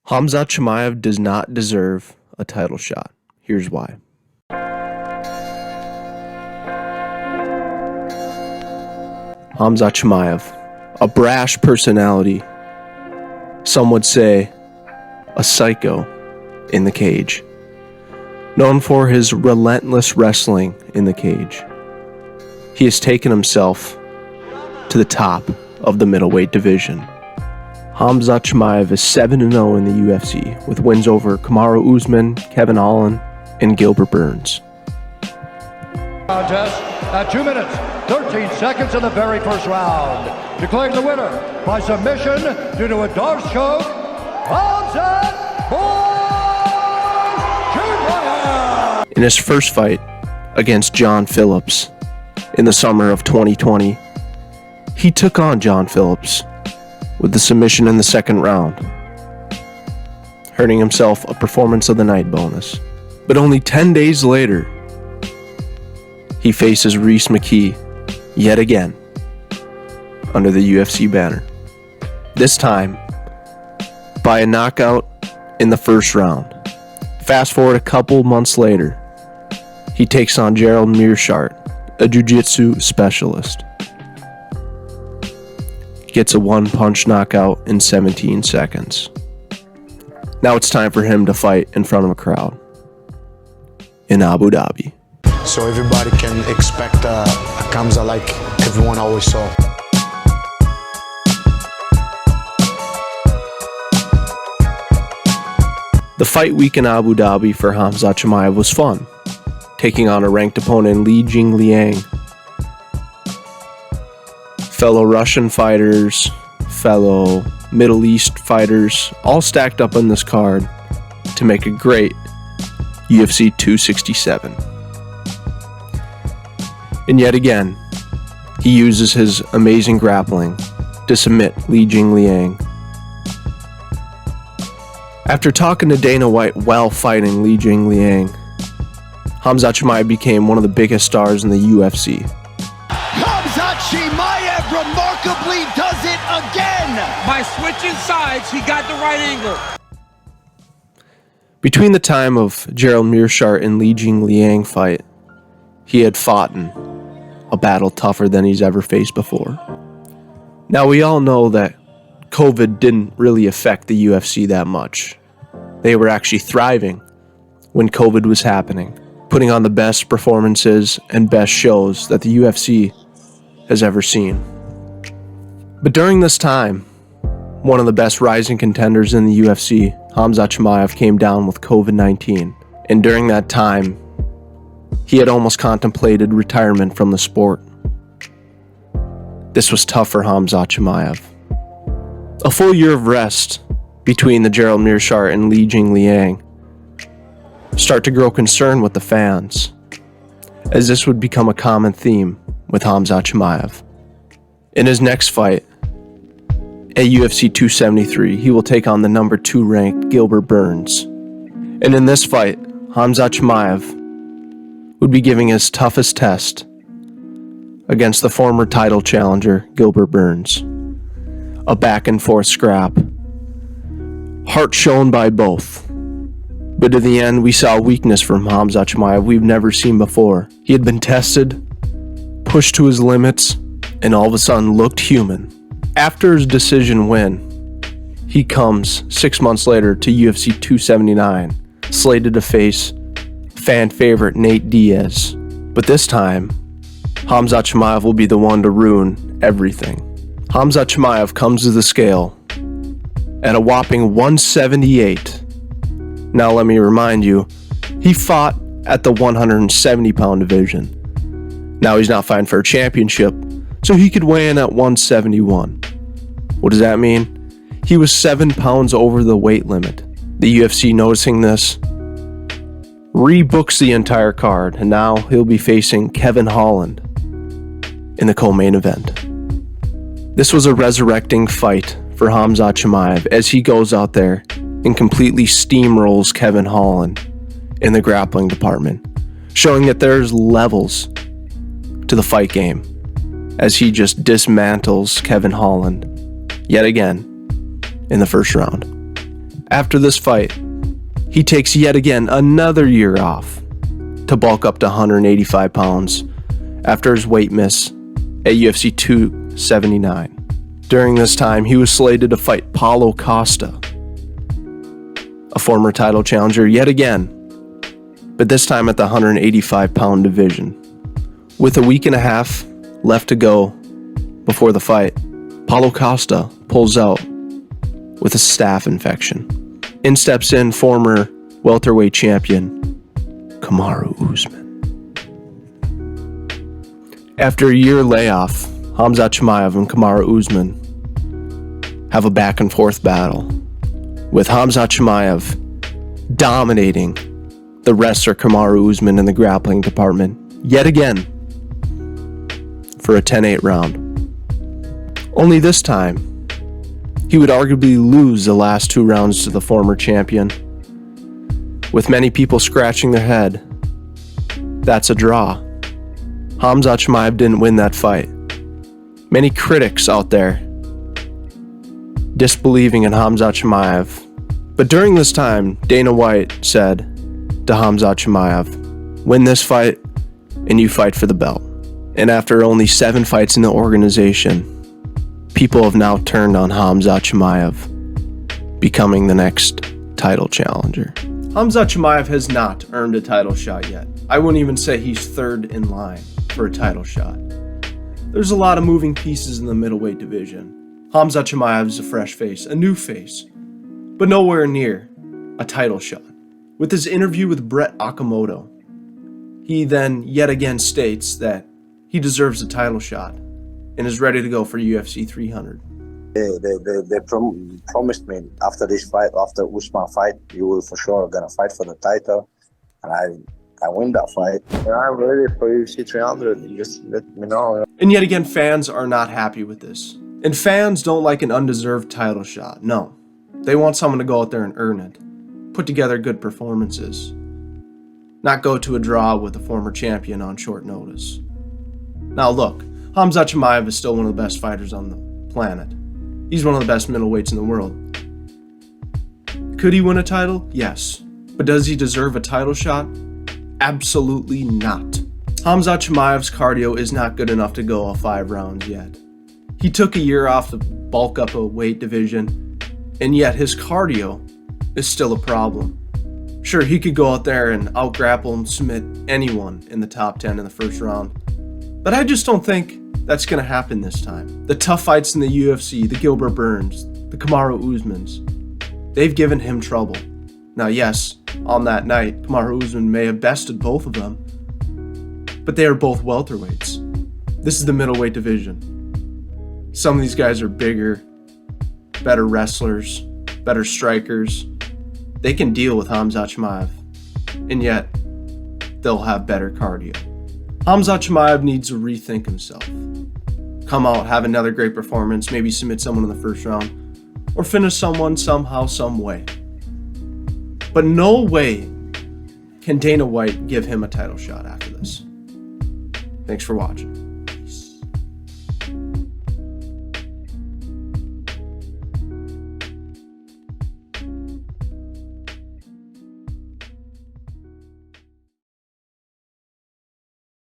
Khamzat Chimaev does not deserve a title shot. Here's why. Khamzat Chimaev, a brash personality, some would say a psycho in the cage, known for his relentless wrestling in the cage. He has taken himself to the top of the middleweight division. Khamzat Chimaev is 7-0 in the UFC, with wins over Kamaru Usman, Kevin Holland, and Gilbert Burns. Contest at 2 minutes, 13 seconds in the very first round. Declaring the winner by submission due to a Darce choke, Khamzat Chimaev. In his first fight against John Phillips in the summer of 2020, he took on John Phillips with the submission in the second round, earning himself a Performance of the Night bonus. But only 10 days later, he faces Rhys McKee yet again under the UFC banner. This time, by a knockout in the first round. Fast forward a couple months later, he takes on Gerald Meerschaert, a jiu-jitsu specialist. Gets a one-punch knockout in 17 seconds. Now it's time for him to fight in front of a crowd in Abu Dhabi. So everybody can expect a Khamzat like everyone always saw. The fight week in Abu Dhabi for Khamzat Chimaev was fun, taking on a ranked opponent Li Jingliang. Fellow Russian fighters, fellow Middle East fighters, all stacked up on this card to make a great UFC 267. And yet again, he uses his amazing grappling to submit Li Jingliang. After talking to Dana White while fighting Li Jingliang, Khamzat Chimaev became one of the biggest stars in the UFC. Khamzat Chimaev remarkably does it again! By switching sides, he got the right angle. Between the time of Gerald Meerschaert and Li Jingliang fight, he had fought in a battle tougher than he's ever faced before. Now we all know that COVID didn't really affect the UFC that much. They were actually thriving when COVID was happening, putting on the best performances and best shows that the UFC has ever seen. But during this time, one of the best rising contenders in the UFC, Khamzat Chimaev, came down with COVID-19. And during that time, he had almost contemplated retirement from the sport. This was tough for Khamzat Chimaev. A full year of rest between the Gerald Meerschaert and Li Jingliang start to grow concerned with the fans, as this would become a common theme with Khamzat Chimaev. In his next fight, at UFC 273, he will take on the number 2 ranked Gilbert Burns. And in this fight, Khamzat Chimaev would be giving his toughest test against the former title challenger Gilbert Burns. A back and forth scrap. Heart shown by both. But in the end, we saw weakness from Khamzat Chimaev we've never seen before. He had been tested, pushed to his limits, and all of a sudden looked human. After his decision win, he comes 6 months later to UFC 279, slated to face fan favorite Nate Diaz. But this time, Khamzat Chimaev will be the one to ruin everything. Khamzat Chimaev comes to the scale at a whopping 178. Now let me remind you, he fought at the 170-pound division. Now he's not fighting for a championship, so he could weigh in at 171. What does that mean? He was 7 pounds over the weight limit. The UFC, noticing this, rebooks the entire card, and now he'll be facing Kevin Holland in the co-main event. This was a resurrecting fight for Khamzat Chimaev as he goes out there and completely steamrolls Kevin Holland in the grappling department, showing that there's levels to the fight game as he just dismantles Kevin Holland yet again in the first round. After this fight, he takes yet again another year off to bulk up to 185 pounds after his weight miss at UFC 279. During this time, he was slated to fight Paulo Costa, a former title challenger yet again, but this time at the 185-pound division. With a week and a half left to go before the fight, Paulo Costa pulls out with a staph infection. In steps in former welterweight champion Kamaru Usman. After a year layoff, Khamzat Chimaev and Kamaru Usman have a back and forth battle, with Khamzat Chimaev dominating the wrestler Kamaru Usman in the grappling department yet again for a 10-8 round. Only this time, he would arguably lose the last 2 rounds to the former champion, with many people scratching their head. That's a draw. Khamzat Chimaev didn't win that fight. Many critics out there disbelieving in Khamzat Chimaev. But during this time, Dana White said to Khamzat Chimaev, "Win this fight and you fight for the belt." And after only 7 fights in the organization, people have now turned on Khamzat Chimaev, becoming the next title challenger. Khamzat Chimaev has not earned a title shot yet. I wouldn't even say he's third in line for a title shot. There's a lot of moving pieces in the middleweight division. Khamzat Chimaev is a fresh face, a new face, but nowhere near a title shot. With his interview with Brett Okamoto, he then yet again states that he deserves a title shot and is ready to go for UFC 300. They promised me after this fight, after Usman fight, you will for sure gonna fight for the title, and I win that fight. And I'm ready for UFC 300. You just let me know. And yet again, fans are not happy with this. And fans don't like an undeserved title shot. No, they want someone to go out there and earn it, put together good performances, not go to a draw with a former champion on short notice. Now look, Khamzat Chimaev is still one of the best fighters on the planet. He's one of the best middleweights in the world. Could he win a title? Yes. But does he deserve a title shot? Absolutely not. Khamzat Chimaev's cardio is not good enough to go all 5 rounds yet. He took a year off to bulk up a weight division, and yet his cardio is still a problem. Sure, he could go out there and out-grapple and submit anyone in the top 10 in the first round, but I just don't think that's going to happen this time. The tough fights in the UFC, the Gilbert Burns, the Kamaru Usmans, they've given him trouble. Now yes, on that night, Kamaru Usman may have bested both of them, but they are both welterweights. This is the middleweight division. Some of these guys are bigger, better wrestlers, better strikers. They can deal with Khamzat Chimaev, and yet they'll have better cardio. Khamzat Chimaev needs to rethink himself. Come out, have another great performance, maybe submit someone in the first round, or finish someone somehow, some way. But no way can Dana White give him a title shot after this. Thanks for watching.